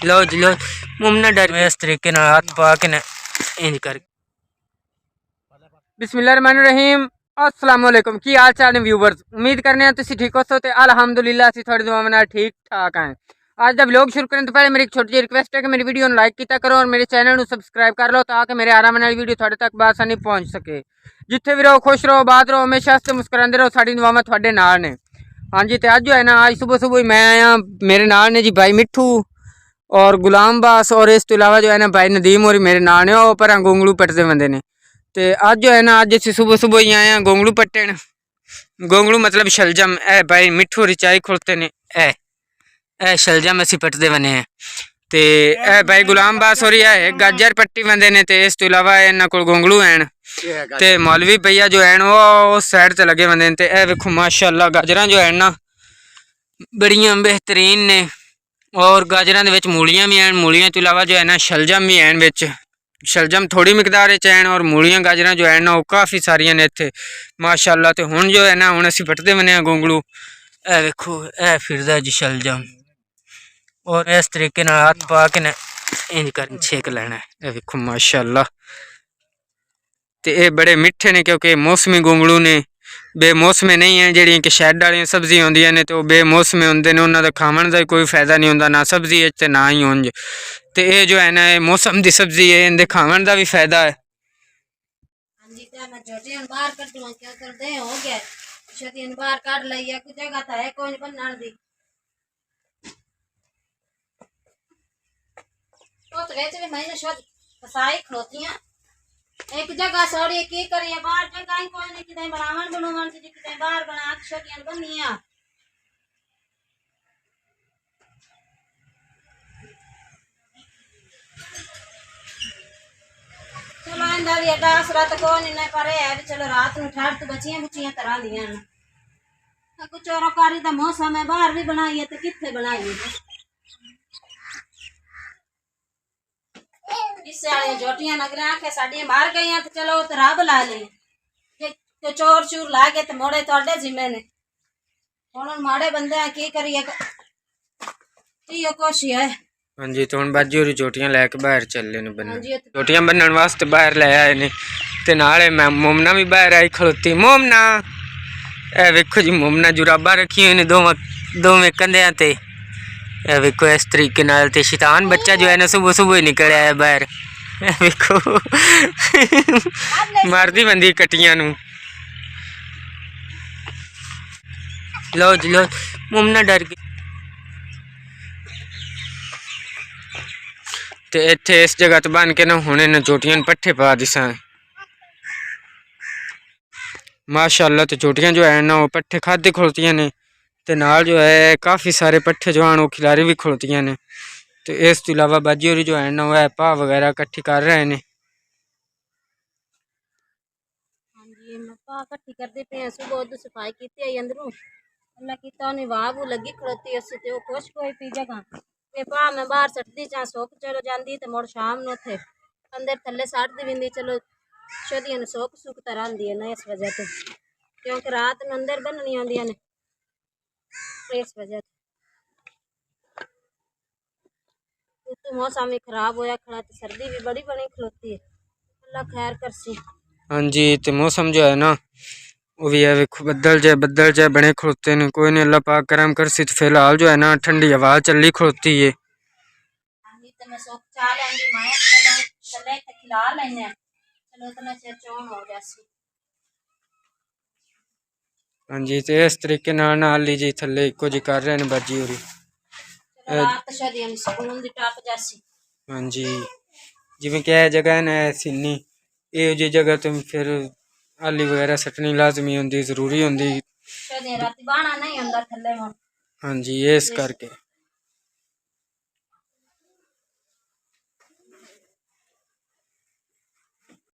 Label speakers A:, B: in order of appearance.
A: लो जी लो मुमना डर इस तरीके हाथ पा के इंज कर। बिस्मिल्लाहिर्रहमानिर्रहीम अस्सलाम वालेकुम की हाल चाल ने व्यूवर्स उम्मीद करने हैं तुसी ठीक हो सो ते अल्हम्दुलिल्लाह असी थोड़ी दुआ में ठीक ठाक हैं। आज जब व्लॉग शुरू करें तो पहले मेरी एक छोटी जी रिक्वेस्ट है कि मेरी वीडियो लाइक किया करो और मेरे चैनल को सब्सक्राइब कर लो ताकि मेरे आने वाली वीडियो थोड़े तक बासानी पहुँच सके। जिथे भी रहो खुश रहो बात रहो हमेशा से मुस्कुराते रहो साड़ी दुआ में थोड़े नाल ने। हाँ जी तो अज जो है ना आज सुबह सुबह मैं आया मेरे नाल ने जी भाई मिठू और गुलाम बास और इस तो इलावा जो है ना भाई नदीम और मेरे नाल ने वो पर गोंगलू पटते बंदे ने। तो अज जो है ना अज असी सुबह सुबह ही आए हैं गोंगलू पट्टन। गोंगलू मतलब शलजम ए भाई मिठू रिचाई खुलते ने ए शलजम असी पटते बने हैं। तो ए भाई गुलाम बास और है गाजर पट्टी बंदे ने। तो इस तो इलावा इन्होंने को गोंगलू हैं तो मौलवी भैया जो है वो उस साइड से लगे बंदे तो यह वेखो माशाअल्लाह गाजर जो है ना बड़िया बेहतरीन ने। और गाजर के मूलियाँ भी हैं मूलियाँ तो इलावा जो है ना शलजम भी हैं बिच शलजम थोड़ी मिकदार हैं और मूलियाँ गाजर जो है ना वो काफ़ी सारिया ने इतने माशाअल्लाह। तो हुण जो है ना हुण असीं पटते बने गोंगलू ए वेखो ए फिरदा जी शलजम और इस तरीके हाथ पा के इंज कर छेक लेना है वेखो माशाअल्लाह। तो ये बड़े मिठे ने क्योंकि मौसमी गोंगलू ने बेमौसमे नहीं है जड़ियाँ कि शैड वाली सब्जी आउंदियां ने तो बेमौसमे होंदे ने उन्हां दा खावन का कोई फायदा नहीं होंदा ना सब्जी ते ना ही उंज। तो ये जो है ना मौसम की सब्जी है इनके खावन का भी फायदा है।
B: एक जगह सौड़ी की करिए बाहर जगह कोई नहीं किते बनावन बनवन से किते बाहर बना के छोटियां बनिया चलो इंदा भी डास रात को नहीं करे है चलो रात ਨੂੰ ਠਾੜ ਤੋਂ बचियां बुचियां तरह ਦੀਆਂ ਨੇ कुछ चोरोकारी ਦਾ मौसम है बाहर भी बनाइए तो किथे बनाइए इससे वाली जोटियां नगरा के साडियां मार गई तो चलो तो रब ला ले तो चोर चूर ला के तो मोड़े तोड़े जिम्मे ने हुण माड़े बंदे की करिए इहो कुछ है।
A: हाँ जी तो हम बाजी और चोटियां लैके बाहर चले ने बन चोटियां बनने वास्ते बाहर ले आए ने ते नाले मैं मोमना भी बाहर आई खड़ोती मोमना ए वेखो जी मोमना जुराबा रखी हुई ने दोवें कंधे ते वेखो इस तरीके नाल ते शैतान बच्चा जो है ना सुबह सुबह ही निकल आया बाहर वेखो मारदी बंदी कटियां नू। लो जी लो मोमना डर गई तो इत्थे इस जगह तो बन के ना हुणे न चोटियां पट्ठे पा दिसा माशाअल्लाह। तो चोटियां जो है ना वो पट्ठे खादे खड़ोतियां ने ते नाल जो है काफ़ी सारे पट्ठे जो हैं वो खिलारी भी खड़ोतियां ने। तो इस तो इलावा बाजी होरी जो है ना वह पा वगैरह इकट्ठी कर रहे हैं।
B: हाँ जी मैं पा इकट्ठी करते पे सुबह सफाई की अंदरों अल्लाह की तो वाह लगी खड़ोती असी तो खुश कोई पी जगह ते पा मैं बाहर सटदी चाह सोक चलो जाती तो मुड़ शाम ਨੂੰ थे अंदर थले सटदी विंदी चलो शदियां ने सोक सुख तरह आंदी है ना इस वजह से क्योंकि रात ਨੂੰ अंदर बननी आंदियां ने इस वजह तो मौसम भी खराब होया खड़ा तो सर्दी भी बड़ी बनी खलोती है अल्लाह खैर करसी।
A: हाँ जी तो मौसम जो है ना वो भी है वेखो बदल जाए बने खड़ोते ने कोई नहीं अल्लाह पाक करम कर सी। तो फिलहाल जो है ना ठंडी हवा चली खड़ोती है। हाँ जी तो इस तरीके नाल ही जी थले इको जी कर रहे हैं बाजी होरी। हाँ जी जिमें क्या जगह है ना सीनी ये जी जगह तो फिर आली वगैरह सटनी लाजमी होंगी जरूरी होंगी। हाँ जी ये इस करके